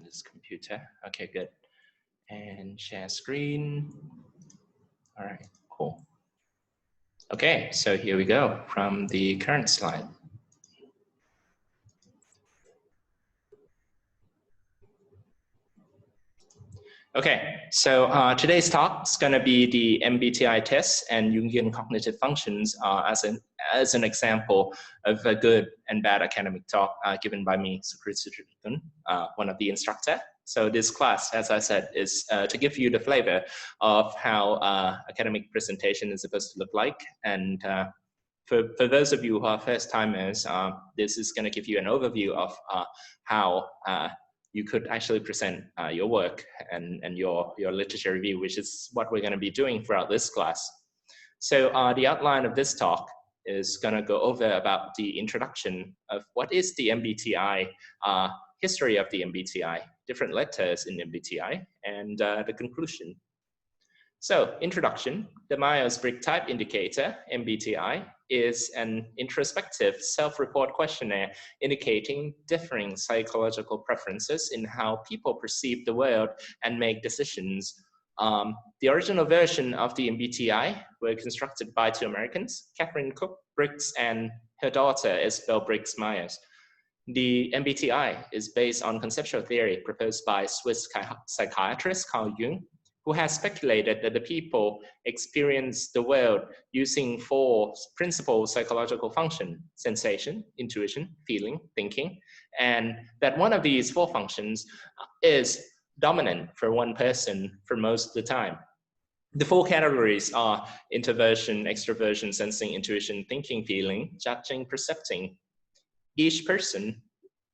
this computer. Okay, good. And share screen. All right, cool. Okay, so here we go from the current slide. Okay, so today's talk is going to be the MBTI test and Jungian cognitive functions as an example of a good and bad academic talk given by me, Sukrit, one of the instructor. So this class, as I said, is to give you the flavor of how academic presentation is supposed to look like. And for those of you who are first timers, this is going to give you an overview of how you could actually present your work and your literature review, which is what we're going to be doing throughout this class. So the outline of this talk is going to go over about the introduction of what is the MBTI, history of the MBTI, different letters in MBTI, and the conclusion. So, introduction, the Myers-Briggs Type Indicator, MBTI, is an introspective self-report questionnaire indicating differing psychological preferences in how people perceive the world and make decisions. The original version of the MBTI were constructed by two Americans, Catherine Cook Briggs and her daughter, Isabel Briggs Myers. The MBTI is based on conceptual theory proposed by Swiss psychiatrist Carl Jung, who has speculated that the people experience the world using four principal psychological functions: sensation, intuition, feeling, thinking, and that one of these four functions is dominant for one person for most of the time. The four categories are introversion, extroversion, sensing, intuition, thinking, feeling, judging, percepting. Each person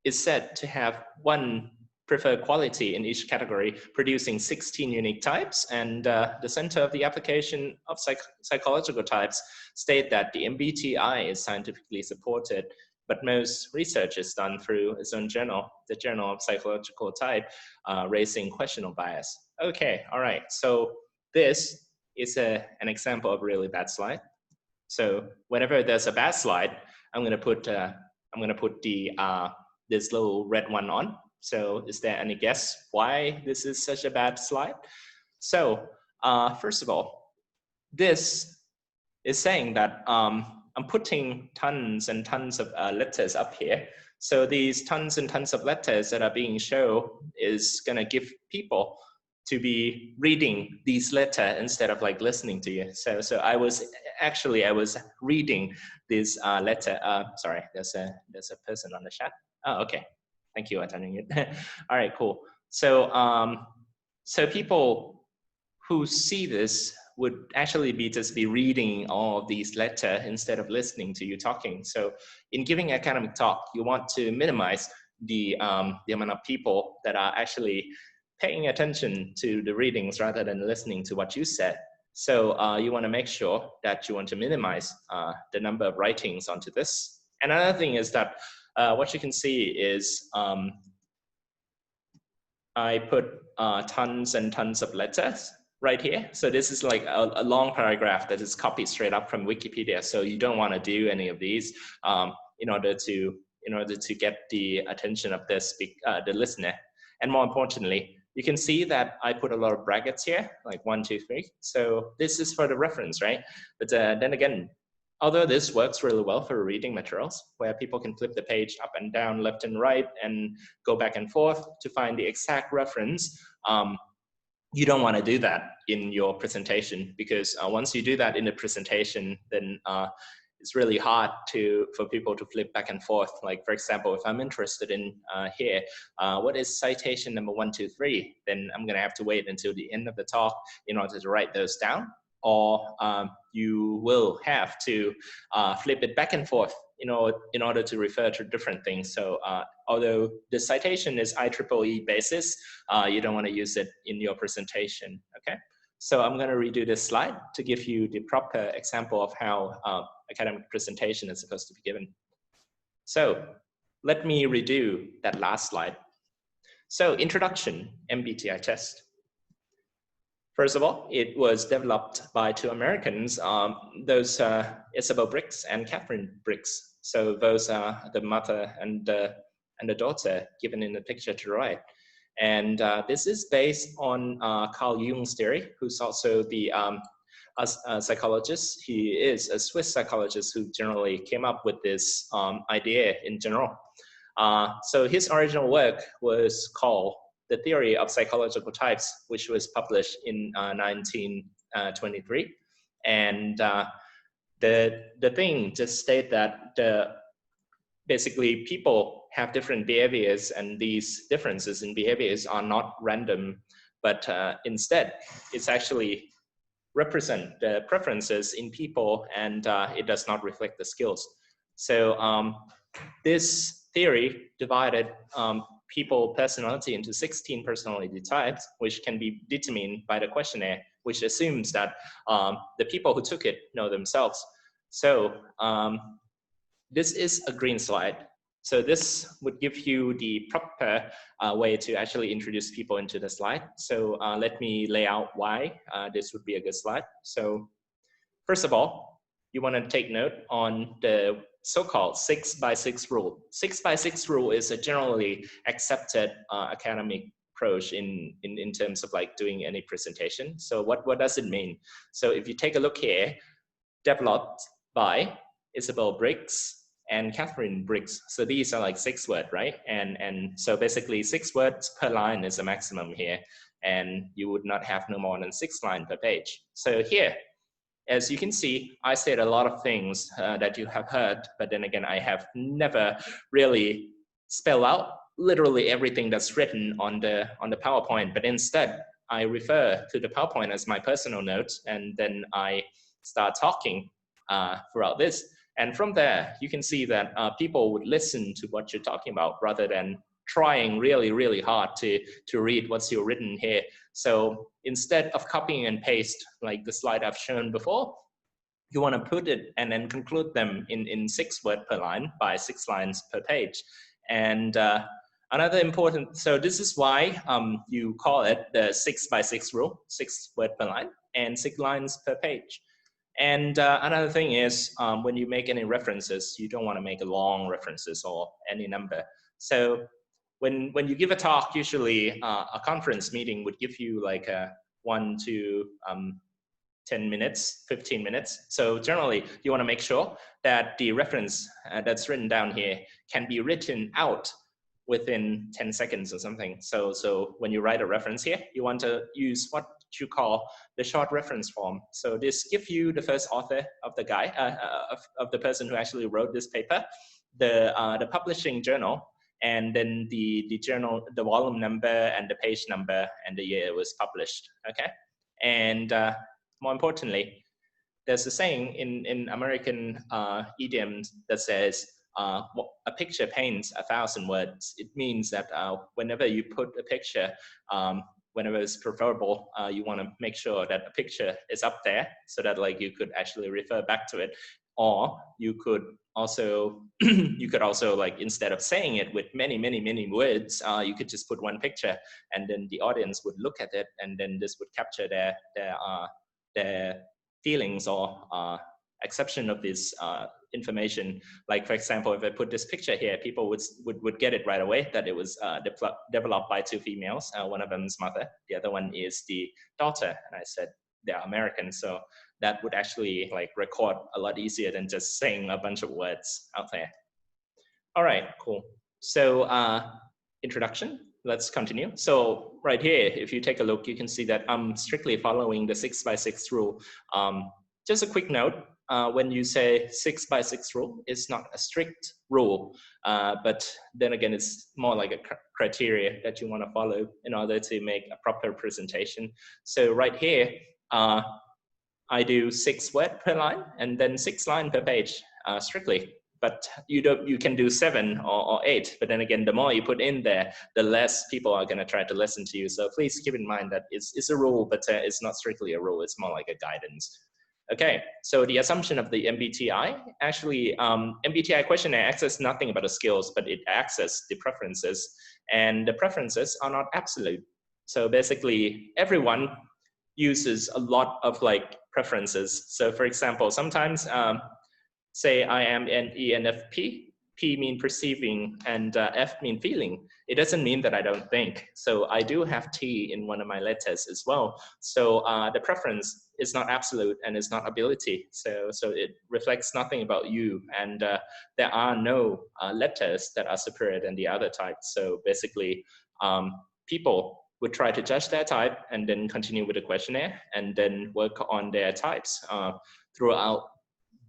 is said to have one preferred quality in each category, producing 16 unique types. And the Center of the Application of Psychological Types state that the MBTI is scientifically supported, but most research is done through its own journal, the Journal of Psychological Type, raising questionable bias. Okay, all right, so this is an example of a really bad slide. So whenever there's a bad slide, I'm gonna put the this little red one on. So is there any guess why this is such a bad slide? So first of all, this is saying that I'm putting tons and tons of letters up here. So these tons and tons of letters that are being shown is gonna give people to be reading these letters instead of like listening to you. So I was reading this letter. Sorry, there's a person on the chat. Oh, okay. Thank you for attending it. All right, cool. So, so people who see this would actually just be reading all of these letters instead of listening to you talking. So in giving academic talk, you want to minimize the amount of people that are actually paying attention to the readings rather than listening to what you said. So you want to make sure that you want to minimize the number of writings onto this. And another thing is that what you can see is I put tons and tons of letters right here. So this is like a long paragraph that is copied straight up from Wikipedia. So you don't want to do any of these in order to get the attention of the listener. And more importantly, you can see that I put a lot of brackets here, like 1, 2, 3. So this is for the reference, right? But then again, although this works really well for reading materials, where people can flip the page up and down, left and right, and go back and forth to find the exact reference, you don't want to do that in your presentation, because once you do that in the presentation, then it's really hard for people to flip back and forth. Like, for example, if I'm interested in here, what is citation number 1, 2, 3? Then I'm going to have to wait until the end of the talk in order to write those down. Or you will have to flip it back and forth, in order to refer to different things. So although the citation is IEEE basis, you don't want to use it in your presentation, okay? So I'm going to redo this slide to give you the proper example of how academic presentation is supposed to be given. So let me redo that last slide. So introduction, MBTI test. First of all, it was developed by two Americans, those Isabel Briggs and Catherine Briggs. So those are the mother and the daughter given in the picture to the right. And this is based on Carl Jung's theory, who's also the a psychologist. He is a Swiss psychologist who generally came up with this idea in general. So his original work was called The Theory of Psychological Types, which was published in 1923. And the thing just stated that basically people have different behaviors, and these differences in behaviors are not random, but instead it's actually represent the preferences in people, and it does not reflect the skills. So this theory divided people personality into 16 personality types, which can be determined by the questionnaire, which assumes that the people who took it know themselves. So this is a green slide. So this would give you the proper way to actually introduce people into the slide. So let me lay out why this would be a good slide. So first of all, you want to take note on the so-called 6x6 rule. 6x6 rule is a generally accepted academic approach in terms of like doing any presentation. So what does it mean? So if you take a look here, developed by Isabel Briggs and Catherine Briggs. So these are like 6 words, right? And so basically 6 words per line is a maximum here, and you would not have no more than 6 lines per page. So here, as you can see, I said a lot of things that you have heard, but then again, I have never really spelled out literally everything that's written on the PowerPoint, but instead I refer to the PowerPoint as my personal notes, and then I start talking throughout this. And from there, you can see that people would listen to what you're talking about rather than trying really, really hard to read what's written here. So instead of copying and paste like the slide I've shown before, you want to put it and then conclude them in 6 words per line by 6 lines per page. And another important, so this is why you call it the 6x6 rule, 6 words per line and 6 lines per page. And another thing is when you make any references, you don't want to make long references or any number. So when you give a talk, usually a conference meeting would give you like a 1 to 10 minutes, 15 minutes. So generally, you want to make sure that the reference that's written down here can be written out within 10 seconds or something. So when you write a reference here, you want to use what you call the short reference form. So this gives you the first author of the guy, of the person who actually wrote this paper, the publishing journal, and then the journal, the volume number and the page number and the year it was published, okay? And more importantly, there's a saying in American idioms that says, a picture paints 1,000 words. It means that whenever you put a picture, whenever it's preferable, you want to make sure that a picture is up there so that like you could actually refer back to it. Or you could also, like, instead of saying it with many words, you could just put one picture and then the audience would look at it, and then this would capture their feelings or acceptance of this information. Like for example, if I put this picture here, people would get it right away that it was developed by 2 females. One of them is mother, the other one is the daughter, and I said they're American, so that would actually like record a lot easier than just saying a bunch of words out there. All right, cool. So introduction, let's continue. So right here, if you take a look, you can see that I'm strictly following the 6x6 rule. Just a quick note, when you say 6x6 rule, it's not a strict rule, but then again, it's more like a criteria that you want to follow in order to make a proper presentation. So right here, I do 6 words per line and then 6 lines per page, strictly. But you can do 7 or 8, but then again, the more you put in there, the less people are going to try to listen to you. So please keep in mind that it's a rule, but it's not strictly a rule. It's more like a guidance. Okay, so the assumption of the MBTI, actually, MBTI questionnaire accesses nothing about the skills, but it accesses the preferences, and the preferences are not absolute. So basically, everyone uses a lot of like preferences. So for example, sometimes say I am an ENFP, P mean perceiving, and F mean feeling. It doesn't mean that I don't think. So I do have T in one of my letters as well. So the preference is not absolute and is not ability. So it reflects nothing about you. And there are no letters that are superior than the other types. So basically, people would try to judge their type and then continue with the questionnaire and then work on their types throughout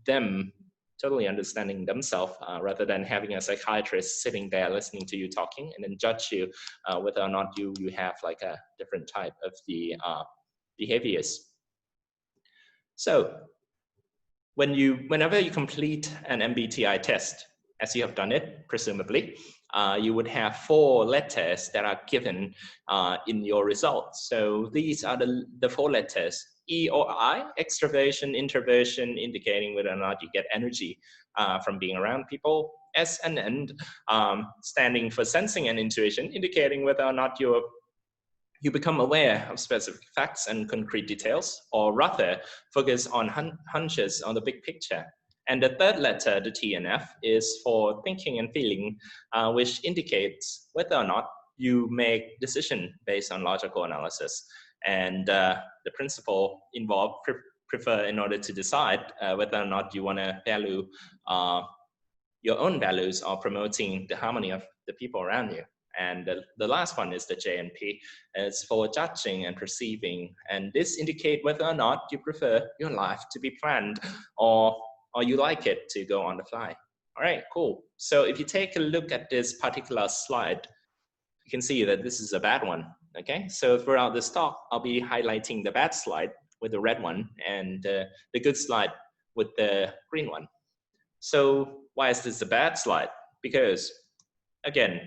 them totally understanding themselves rather than having a psychiatrist sitting there listening to you talking and then judge you whether or not you have like a different type of the behaviors. So whenever you complete an MBTI test, as you have done it, presumably, you would have 4 letters that are given in your results. So these are the 4 letters. E or I, extroversion, introversion, indicating whether or not you get energy from being around people. S and N, standing for sensing and intuition, indicating whether or not you become aware of specific facts and concrete details, or rather focus on hunches on the big picture. And the third letter, the T and F, is for thinking and feeling, which indicates whether or not you make decision based on logical analysis. And the principle involved prefer in order to decide whether or not you want to value your own values or promoting the harmony of the people around you. And the last one is the J and P. It's for judging and perceiving. And this indicate whether or not you prefer your life to be planned or you like it to go on the fly. All right, cool. So if you take a look at this particular slide, you can see that this is a bad one. Okay, so throughout this talk, I'll be highlighting the bad slide with the red one and the good slide with the green one. So why is this a bad slide? Because again,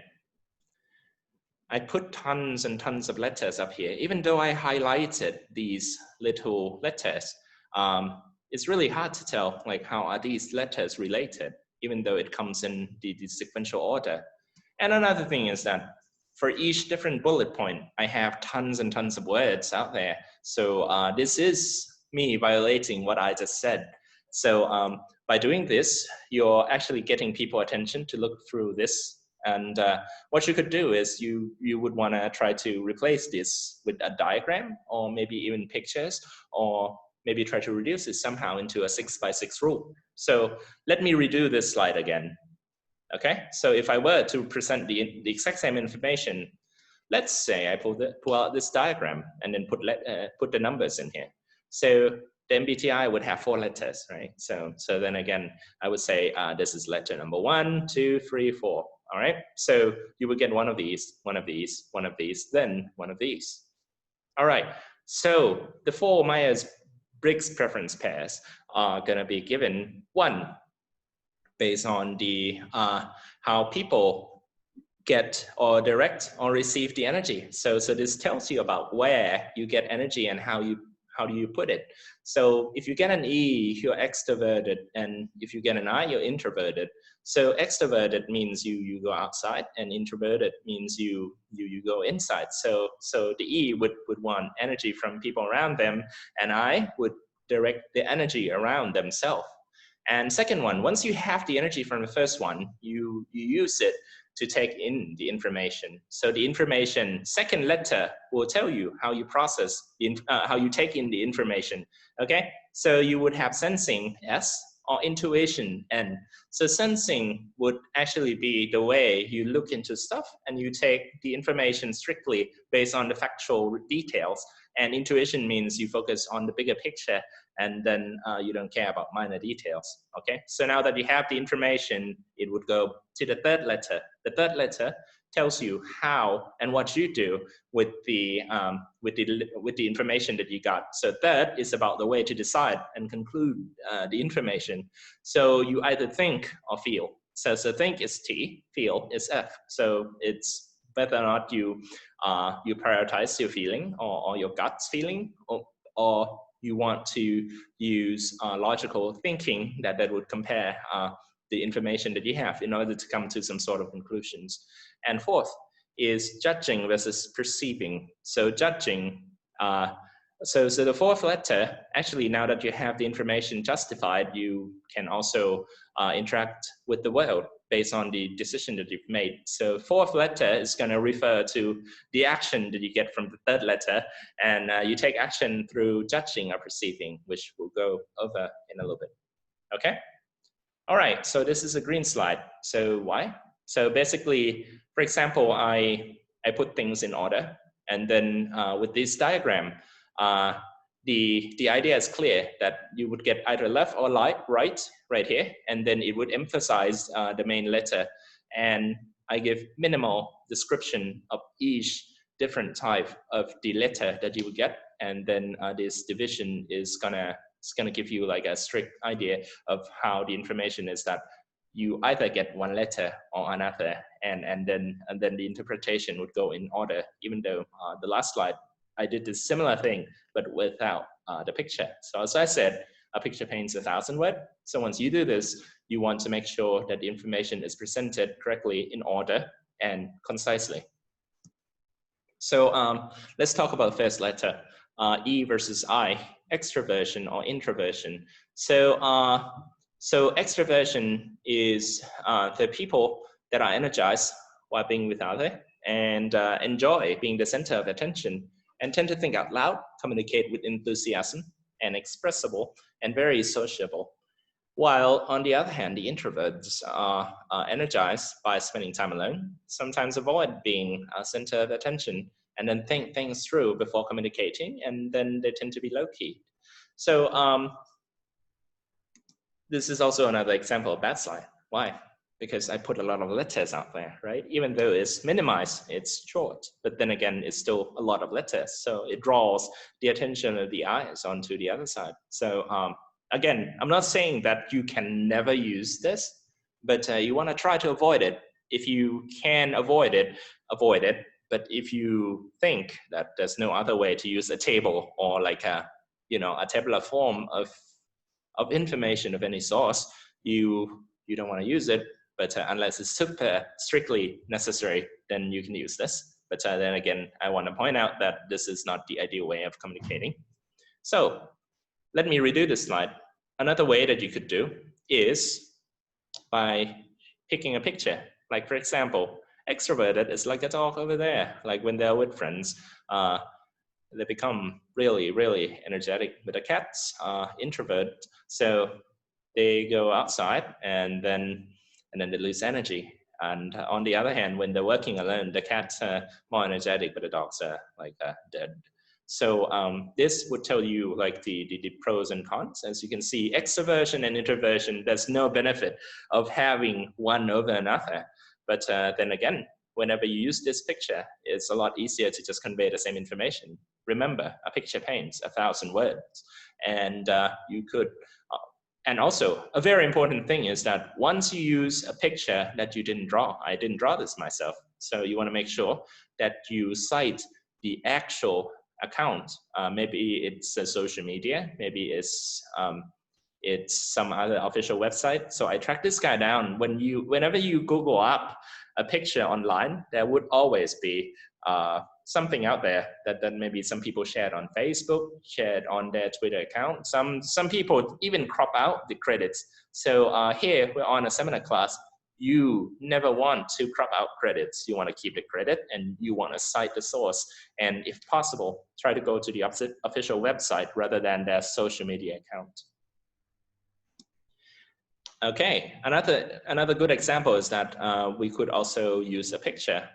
I put tons and tons of letters up here. Even though I highlighted these little letters, it's really hard to tell like how are these letters related, even though it comes in the sequential order. And another thing is that for each different bullet point, I have tons and tons of words out there. So this is me violating what I just said. So by doing this, you're actually getting people attention to look through this. And what you could do is you would want to try to replace this with a diagram or maybe even pictures, or maybe try to reduce it somehow into a 6x6 rule. So let me redo this slide again. Okay, so if I were to present the exact same information, let's say I pull out this diagram and then put the numbers in here. So the MBTI would have 4 letters, right? So then again, I would say this is letter number 1, 2, 3, 4. All right, so you would get one of these, one of these, one of these, then one of these. All right, so the 4 Myers-Briggs preference pairs are gonna be given 1 based on the how people get or direct or receive the energy. So this tells you about where you get energy and how do you put it. So if you get an E, you're extroverted, and if you get an I, you're introverted. So extroverted means you go outside, and introverted means you go inside. So the E would want energy from people around them, and I would direct the energy around themselves. And second one, once you have the energy from the first one, you use it to take in the information. So the information, second letter will tell you how you process, how you take in the information, okay? So you would have sensing, S, or intuition, N. So sensing would actually be the way you look into stuff and you take the information strictly based on the factual details. And intuition means you focus on the bigger picture and then you don't care about minor details, okay? So now that you have the information, it would go to the third letter. The third letter tells you how and what you do with the information that you got. So third is about the way to decide and conclude the information. So you either think or feel. So think is T, feel is F. So it's whether or not you prioritize your feeling or your gut's feeling, or you want to use logical thinking that would compare the information that you have in order to come to some sort of conclusions. And fourth is judging versus perceiving. So judging, so the fourth letter, actually now that you have the information justified, you can also interact with the world. based on the decision that you've made. So fourth letter is going to refer to the action that you get from the third letter, and you take action through judging or perceiving, which we'll go over in a little bit. Okay? All right, so this is a green slide. So why? So basically, for example, I put things in order, and then with this diagram, the idea is clear that you would get either left or right here, and then it would emphasize the main letter. And I give minimal description of each different type of the letter that you would get, and then this division is gonna give you like a strict idea of how the information is that you either get one letter or another, and then the interpretation would go in order, even though the last slide I did this similar thing, but without the picture. So as I said, a picture paints 1,000 words. So once you do this, you want to make sure that the information is presented correctly in order and concisely. So let's talk about first letter, E versus I, extroversion or introversion. So, so extroversion is the people that are energized while being with others and enjoy being the center of attention, and tend to think out loud, communicate with enthusiasm, and expressible, and very sociable. While on the other hand, the introverts are energized by spending time alone, sometimes avoid being a center of attention, and then think things through before communicating, and then they tend to be low-key. So this is also another example of bad slide. Why? Because I put a lot of letters out there, right? Even though it's minimized, it's short, but then again, it's still a lot of letters. So it draws the attention of the eyes onto the other side. So again, I'm not saying that you can never use this, but you want to try to avoid it. If you can avoid it, avoid it. But if you think that there's no other way to use a table or like a, you know, a tabular form of information of any source, you don't want to use it. But unless it's super strictly necessary, then you can use this. But then again, I want to point out that this is not the ideal way of communicating. So let me redo this slide. Another way that you could do is by picking a picture. Like for example, extroverted is like a dog over there. Like when they're with friends, they become really, really energetic. But the cats are introvert, so they go outside and then they lose energy. And on the other hand, when they're working alone, the cats are more energetic, but the dogs are like dead. So this would tell you like the pros and cons. As you can see, extroversion and introversion, there's no benefit of having one over another. But then again, whenever you use this picture, it's a lot easier to just convey the same information. Remember, a picture paints 1,000 words, and you could. And also, a very important thing is that once you use a picture that you didn't draw, I didn't draw this myself, so you want to make sure that you cite the actual account. Maybe it's a social media, maybe it's some other official website. So I track this guy down. Whenever you Google up a picture online, there would always be something out there that maybe some people shared on Facebook, shared on their Twitter account. Some people even crop out the credits. So here we're on a seminar class. You never want to crop out credits. You want to keep the credit and you want to cite the source. And if possible, try to go to the official website rather than their social media account. Okay, another good example is that we could also use a picture,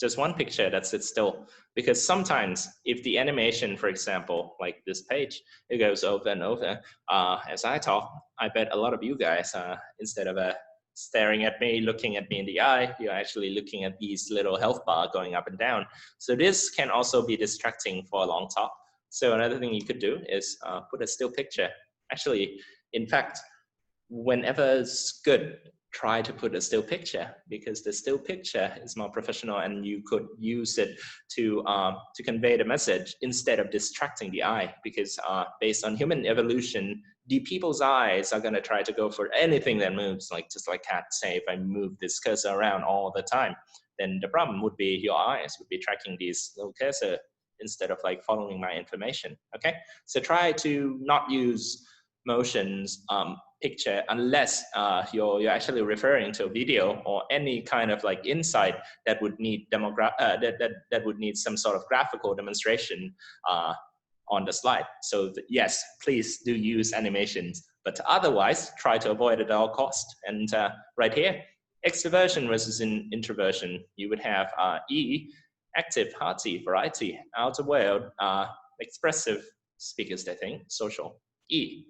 just one picture that sits still, because sometimes if the animation, for example, like this page, it goes over and over, as I talk, I bet a lot of you guys, instead of staring at me, looking at me in the eye, you're actually looking at these little health bar going up and down. So this can also be distracting for a long talk. So another thing you could do is put a still picture. Actually, in fact, whenever it's good, try to put a still picture, because the still picture is more professional and you could use it to convey the message instead of distracting the eye, because based on human evolution, the people's eyes are going to try to go for anything that moves, like just like cats say, if I move this cursor around all the time, then the problem would be your eyes would be tracking these little cursor instead of like following my information. Okay, so try to not use motions picture unless you're actually referring to a video or any kind of like insight that would need that would need some sort of graphical demonstration on the slide. So yes, please do use animations, but otherwise try to avoid it at all costs. And right here, extroversion versus introversion, you would have E, active, hearty, variety, outer world, expressive speakers, I think, social. E,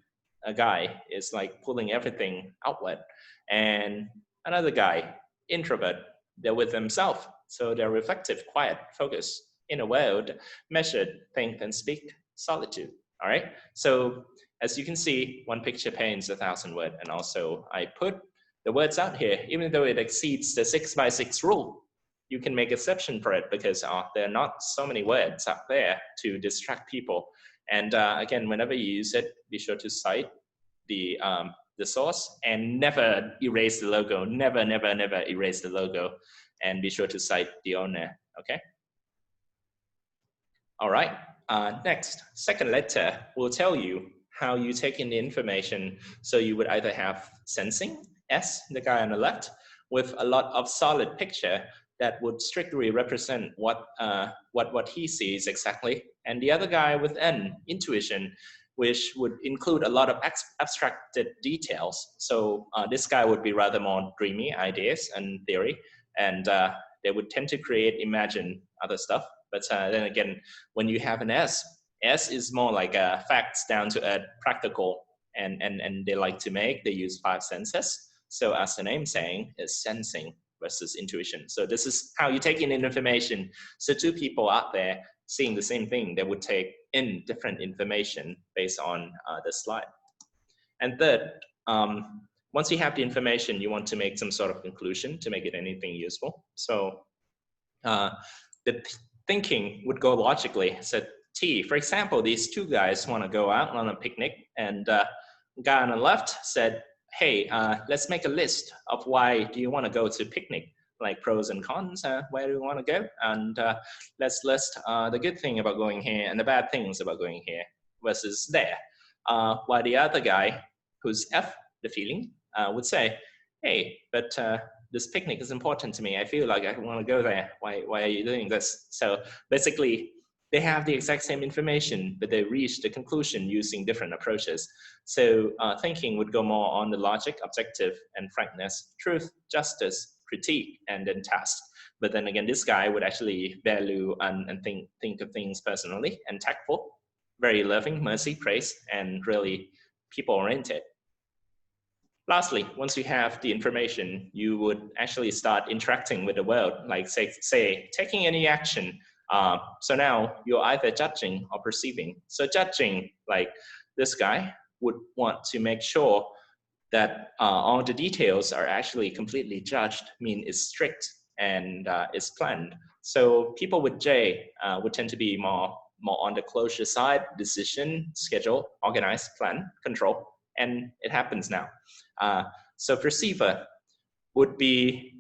a guy is like pulling everything outward, and another guy, introvert, they're with themselves, so they're reflective, quiet, focused, inner world, measured, think and speak, solitude. All right, so as you can see, one picture paints 1,000 words, and also I put the words out here, even though it exceeds the 6x6 rule. You can make exception for it because there are not so many words out there to distract people. And again, whenever you use it, be sure to cite the source and never erase the logo. Never, never, never erase the logo. And be sure to cite the owner, okay? All right, next, second letter will tell you how you take in the information. So you would either have sensing, S, the guy on the left, with a lot of solid picture that would strictly represent what he sees exactly. And the other guy with N, intuition, which would include a lot of abstracted details. So this guy would be rather more dreamy ideas and theory, and they would tend to imagine other stuff. But then again, when you have an S is more like facts down to earth, practical, and they like to make, they use 5 senses. So as the name saying, is sensing versus intuition. So this is how you take in information. So two people out there seeing the same thing, they would take in different information based on the slide. And third, once you have the information, you want to make some sort of conclusion to make it anything useful. So the thinking would go logically. So T, for example, these two guys want to go out on a picnic, and the guy on the left said, hey, let's make a list of why do you want to go to picnic, like pros and cons, where do you want to go? And let's list the good thing about going here and the bad things about going here versus there. While the other guy, who's F, the feeling, would say, hey, but this picnic is important to me. I feel like I want to go there. Why are you doing this? So basically, they have the exact same information, but they reach the conclusion using different approaches. So thinking would go more on the logic, objective, and frankness, truth, justice, critique, and then task. But then again, this guy would actually value and think of things personally and tactful, very loving, mercy, praise, and really people-oriented. Lastly, once you have the information, you would actually start interacting with the world, like say taking any action. So now you're either judging or perceiving. So judging, like this guy would want to make sure that all the details are actually completely judged, mean it's strict and it's planned. So people with J would tend to be more on the closure side, decision, schedule, organize, plan, control, and it happens now. So perceiver would be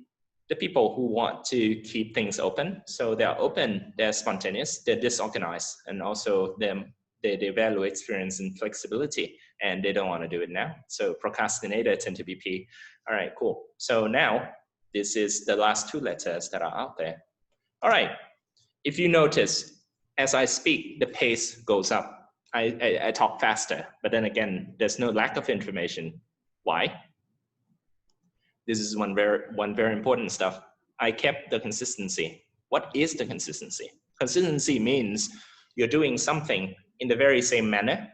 the people who want to keep things open. So they're open, they're spontaneous, they're disorganized, and also they value experience and flexibility, and they don't want to do it now. So procrastinator tend to be P. All right, cool. So now this is the last 2 letters that are out there. All right, if you notice, as I speak, the pace goes up. I talk faster, but then again, there's no lack of information. Why? This is one very important stuff. I kept the consistency. What is the consistency? Consistency means you're doing something in the very same manner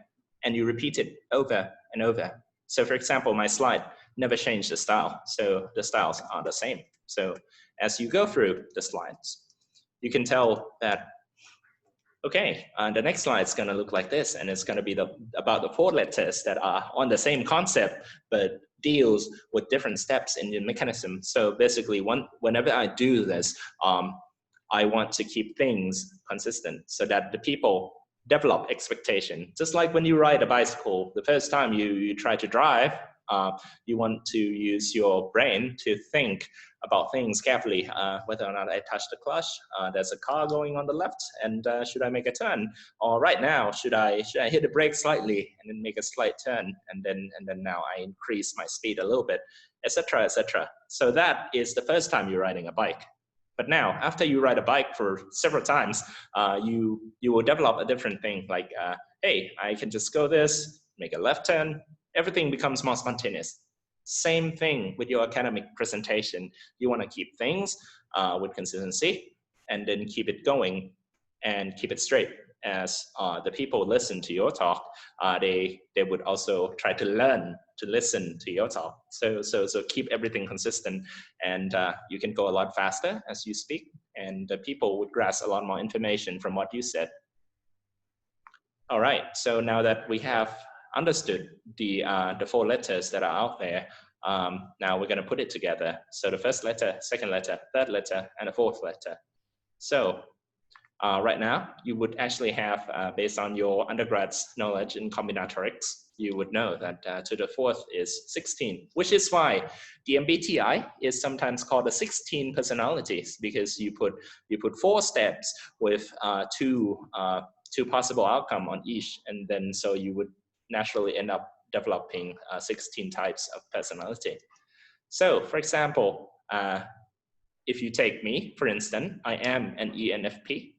and you repeat it over and over. So for example, my slide never changed the style. So the styles are the same. So as you go through the slides, you can tell that, okay, the next slide is going to look like this, and it's going to be about the 4 letters that are on the same concept, but deals with different steps in the mechanism. So basically, whenever I do this, I want to keep things consistent so that the people develop expectation. Just like when you ride a bicycle, the first time you try to drive, You want to use your brain to think about things carefully, whether or not I touch the clutch, there's a car going on the left, and should I make a turn? Or right now, should I hit the brake slightly and then make a slight turn, and then now I increase my speed a little bit, etc., etc. So that is the first time you're riding a bike. But now, after you ride a bike for several times, you will develop a different thing. Like, hey, I can just go this, make a left turn. Everything becomes more spontaneous. Same thing with your academic presentation. You want to keep things with consistency, and then keep it going and keep it straight. As the people listen to your talk, they would also try to learn to listen to your talk. So keep everything consistent, and you can go a lot faster as you speak, and the people would grasp a lot more information from what you said. All right, so now that we have understood the 4 letters that are out there, now we're going to put it together. So the first letter, second letter, third letter, and the fourth letter. So right now, you would actually have, based on your undergrad's knowledge in combinatorics, you would know that to the fourth is 16, which is why the MBTI is sometimes called the 16 personalities, because you put 4 steps with two possible outcomes on each, and then so you would naturally end up developing 16 types of personality. So, for example, if you take me, for instance, I am an ENFP.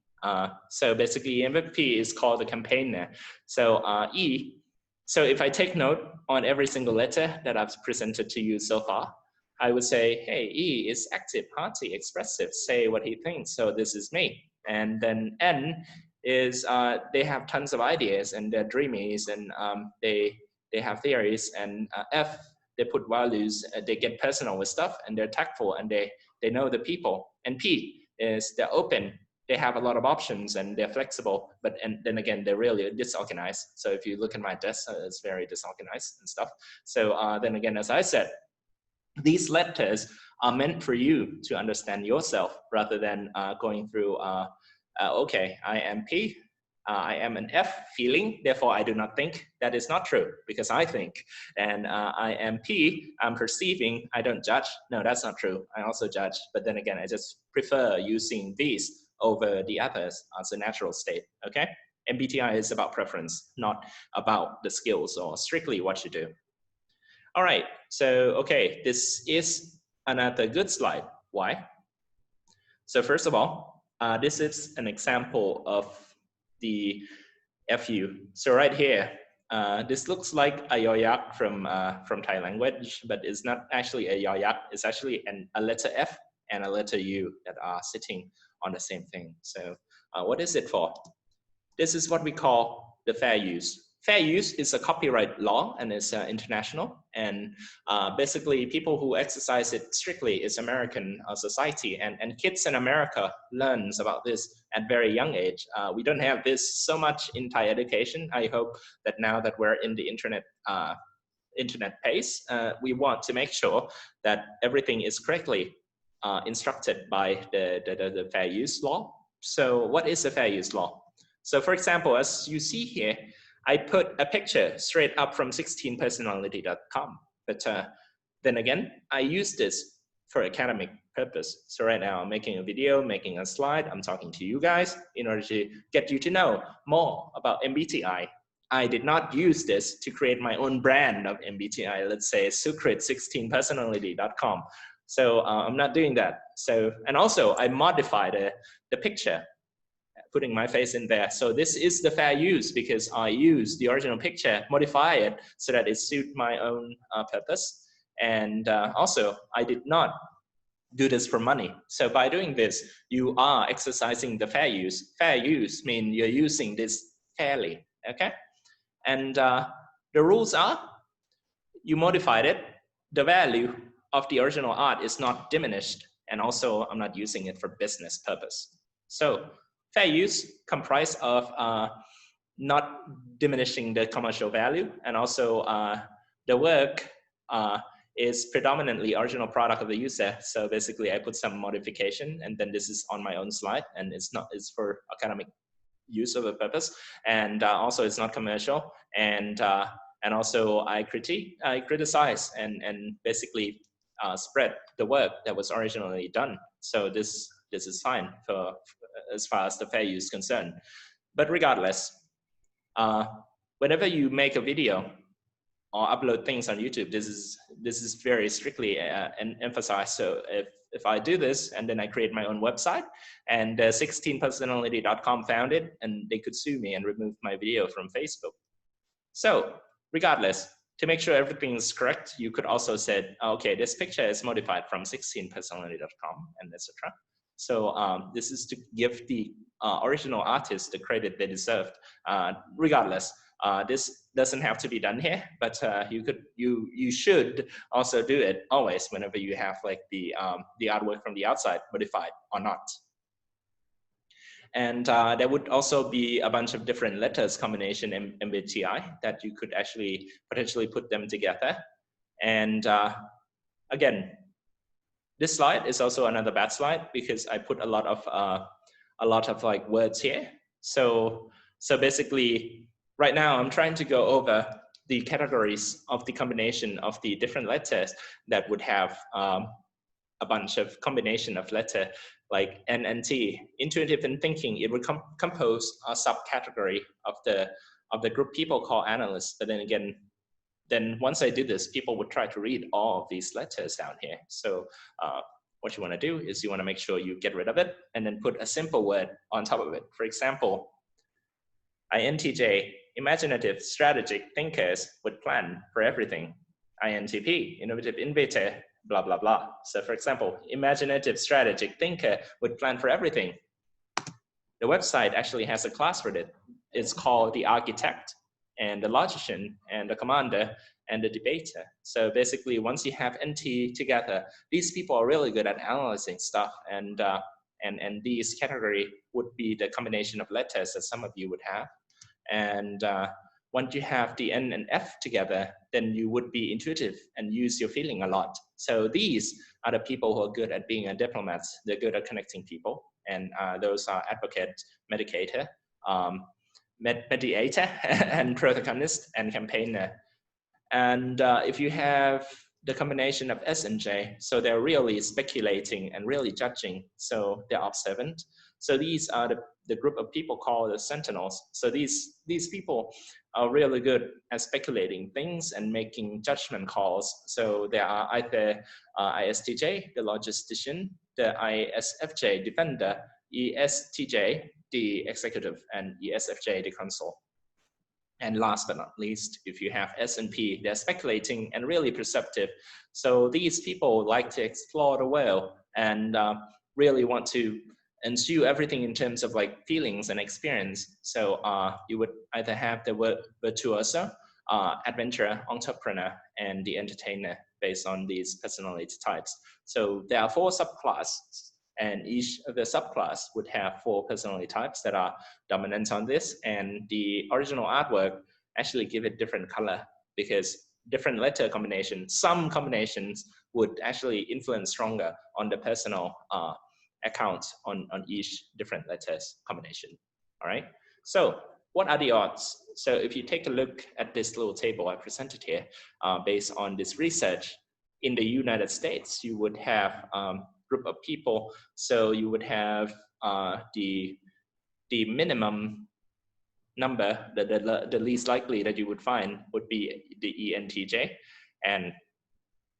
So basically, ENFP is called the campaigner. So so if I take note on every single letter that I've presented to you so far, I would say, hey, E is active, hearty, expressive, say what he thinks. So this is me. And then N is they have tons of ideas, and they're dreamies, and they have theories. And F, they put values, they get personal with stuff, and they're tactful, and they know the people. And P is they're open, they have a lot of options, and they're flexible, but then again, they're really disorganized. So if you look at my desk, it's very disorganized and stuff. So then again, as I said, these letters are meant for you to understand yourself, rather than going through, okay, I am P, I am an F feeling, therefore I do not think. That is not true, because I think. And I am P, I'm perceiving, I don't judge. No, that's not true. I also judge. But then again, I just prefer using these over the others as a natural state, okay? MBTI is about preference, not about the skills or strictly what you do. All right, so, okay, this is another good slide. Why? So first of all, this is an example of the FU. So right here, this looks like a yoyak from Thai language, but it's not actually a yoyak. It's actually a letter F and a letter U that are sitting on the same thing. So what is it for? This is what we call the fair use. Fair use is a copyright law, and it's international. And basically, people who exercise it strictly is American society. And kids in America learns about this at very young age. We don't have this so much in Thai education. I hope that now that we're in the internet pace, we want to make sure that everything is correctly instructed by the fair use law. So what is the fair use law? So for example, as you see here, I put a picture straight up from 16personality.com, but then again, I use this for academic purpose. So right now I'm making a video, making a slide, I'm talking to you guys in order to get you to know more about MBTI. I did not use this to create my own brand of MBTI, let's say Sukrit16personality.com. So I'm not doing that. So, and also I modified the picture, putting my face in there. So this is the fair use, because I use the original picture, modify it so that it suits my own purpose. And also, I did not do this for money. So by doing this, you are exercising the fair use. Fair use means you're using this fairly, okay? And the rules are, you modified it, the value of the original art is not diminished, and also I'm not using it for business purpose. So fair use comprised of not diminishing the commercial value, and also the work is predominantly original product of the user. So basically I put some modification, and then this is on my own slide, and it's for academic use of a purpose, and also it's not commercial, and And also I criticize and basically spread the work that was originally done. So this is fine for as far as the fair use is concerned. But regardless, whenever you make a video or upload things on YouTube, this is very strictly emphasized. So if I do this and then I create my own website and 16personality.com found it, and they could sue me and remove my video from Facebook. So regardless, to make sure everything is correct, you could also say, okay, this picture is modified from 16personality.com and etc. So this is to give the original artist the credit they deserved. Regardless, this doesn't have to be done here, but you should also do it always whenever you have like the artwork from the outside modified or not. And there would also be a bunch of different letters combination in MBTI that you could actually potentially put them together. And again, this slide is also another bad slide because I put a lot of like words here. So basically, right now I'm trying to go over the categories of the combination of the different letters that would have a bunch of combination of letter like N and T. Intuitive and thinking, it would compose a subcategory of the group people called analysts. But then again, once I do this, people would try to read all of these letters down here. So what you want to do is you want to make sure you get rid of it and then put a simple word on top of it. For example, INTJ, imaginative, strategic thinkers would plan for everything. INTP, innovative innovator, blah, blah, blah. So for example, imaginative, strategic thinker would plan for everything. The website actually has a class for it. It's called the architect and the logician and the commander and the debater. So basically, once you have NT together, these people are really good at analyzing stuff, and these category would be the combination of letters that some of you would have. And once you have the N and F together, then you would be intuitive and use your feeling a lot. So these are the people who are good at being a diplomat. They're good at connecting people, and those are advocate, medicator, mediator, and protagonist, and campaigner. And if you have the combination of S and J, so they're really speculating and really judging, so they're observant. So these are the group of people called the sentinels. So these people are really good at speculating things and making judgment calls. So there are either ISTJ, the logistician, the ISFJ, defender, ESTJ, the executive, and ESFJ, the consul. And last but not least, if you have S and P, they're speculating and really perceptive. So these people like to explore the world and really want to ensue everything in terms of like feelings and experience. So you would either have the word virtuoso, adventurer, entrepreneur, and the entertainer based on these personality types. So there are 4 subclasses, and each of the subclass would have 4 personality types that are dominant on this. And the original artwork actually give it different color because different letter combinations, some combinations would actually influence stronger on the personal account on each different letters combination. All right. So what are the odds? So if you take a look at this little table I presented here, based on this research, in the United States, you would have group of people. So you would have the minimum number, the least likely that you would find would be the ENTJ, and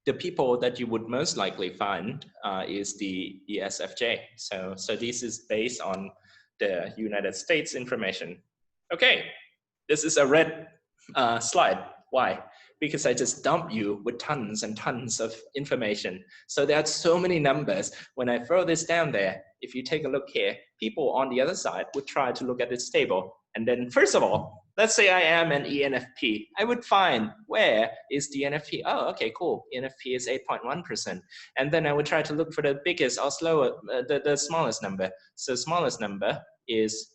the people that you would most likely find is the ESFJ. So this is based on the United States information. Okay, this is a red slide. Why? Because I just dump you with tons and tons of information. So there are so many numbers. When I throw this down there, if you take a look here, people on the other side would try to look at this table. And then first of all, let's say I am an ENFP. I would find where is the ENFP? Oh, okay, cool. ENFP is 8.1%. And then I would try to look for the biggest or slower, the smallest number. So smallest number is,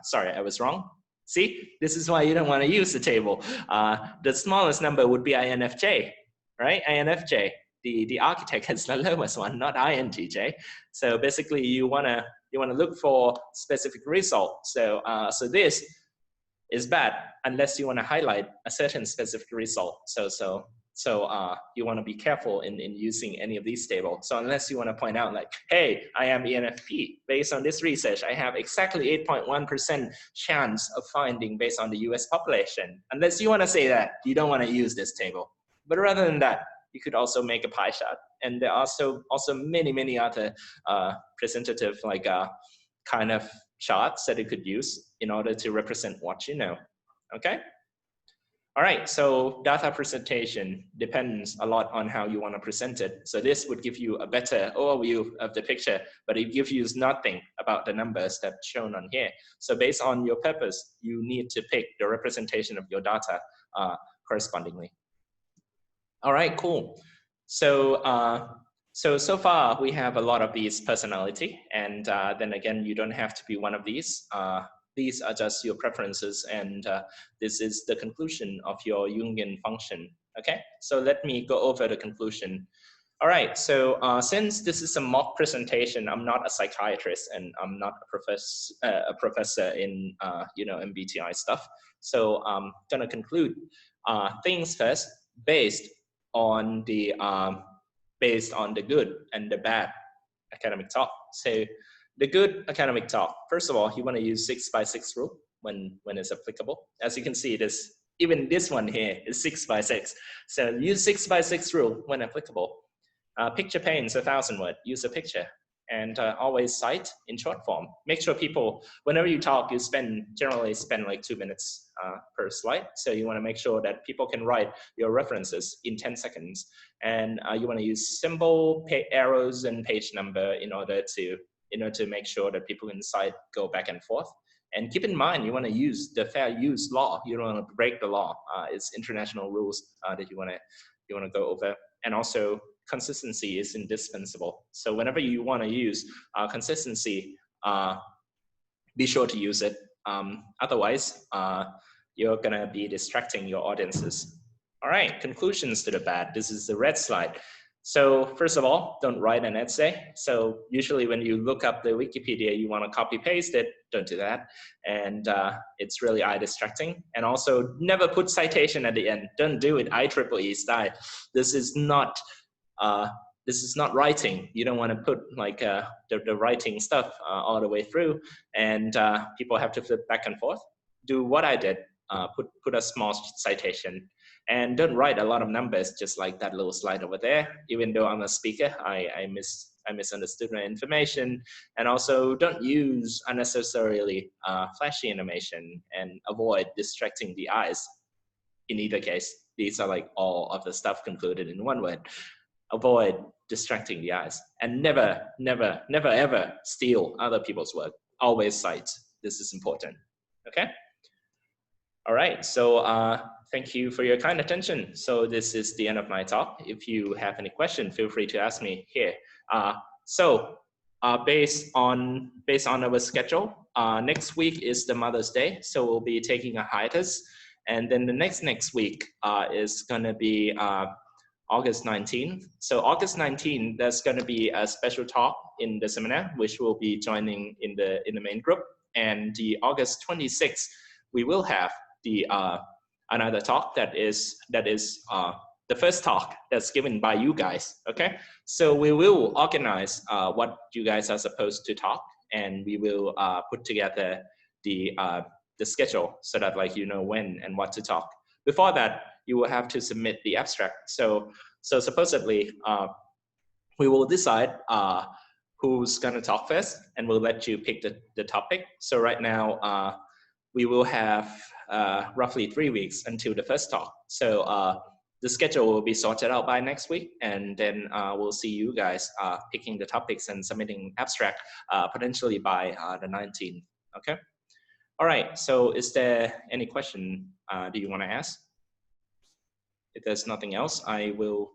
sorry, I was wrong. See, this is why you don't want to use the table. The smallest number would be INFJ, right? INFJ, the architect has the lowest one, not INTJ. So basically, you want to look for specific result. So so this is bad unless you want to highlight a certain specific result. So you want to be careful in using any of these tables. So unless you want to point out like, hey, I am ENFP. Based on this research, I have exactly 8.1% chance of finding based on the US population. Unless you want to say that, you don't want to use this table. But rather than that, you could also make a pie chart. And there are also many other presentative like kind of charts that you could use in order to represent what you know, okay? All right, so data presentation depends a lot on how you want to present it. So this would give you a better overview of the picture, but it gives you nothing about the numbers that's shown on here. So based on your purpose, you need to pick the representation of your data correspondingly. All right, cool. So so far we have a lot of these personality, and then again, you don't have to be one of these. These are just your preferences, and this is the conclusion of your Jungian function. Okay, so let me go over the conclusion. All right, so since this is a mock presentation, I'm not a psychiatrist and I'm not a professor in MBTI stuff. So I'm gonna conclude things first based on the good and the bad academic talk. So the good academic talk, first of all, you want to use 6x6 rule when it's applicable. As you can see, even this one here is 6x6. So use 6x6 rule when applicable. Picture paints 1,000 words, use a picture. And always cite in short form. Make sure people, whenever you talk, you generally spend like 2 minutes per slide. So you want to make sure that people can write your references in 10 seconds. And you want to use symbol, arrows, and page number in order to make sure that people can cite, go back and forth. And keep in mind, you want to use the fair use law. You don't want to break the law. It's international rules that you want to go over. And also, consistency is indispensable. So whenever you want to use consistency, be sure to use it. Otherwise, you're going to be distracting your audiences. All right, conclusions to the bad. This is the red slide. So first of all, don't write an essay. So usually when you look up the Wikipedia, you want to copy paste it. Don't do that. And it's really eye distracting. And also never put citation at the end. Don't do it IEEE style. This is not writing. You don't want to put like the writing stuff all the way through, and people have to flip back and forth. Do what I did, put a small citation, and don't write a lot of numbers, just like that little slide over there. Even though I'm a speaker, I misunderstood my information, and also don't use unnecessarily flashy animation, and avoid distracting the eyes. In either case, these are like all of the stuff concluded in one word. Avoid distracting the eyes, and never ever steal other people's work. Always cite. This is important. Okay. All right. So thank you for your kind attention. So this is the end of my talk. If you have any question, feel free to ask me here. Based on our schedule, next week is the Mother's Day, so we'll be taking a hiatus, and then the next week is gonna be August 19th. So August 19th, there's going to be a special talk in the seminar, which will be joining in the main group. And the August 26th, we will have the another talk that is the first talk that's given by you guys. Okay, so we will organize what you guys are supposed to talk, and we will put together the schedule so that like you know when and what to talk. Before that, you will have to submit the abstract. So supposedly, we will decide who's gonna talk first, and we'll let you pick the topic. So right now, we will have roughly 3 weeks until the first talk. So the schedule will be sorted out by next week, and then we'll see you guys picking the topics and submitting abstract potentially by the 19th, okay? All right, so is there any question do you wanna ask? If there's nothing else, I will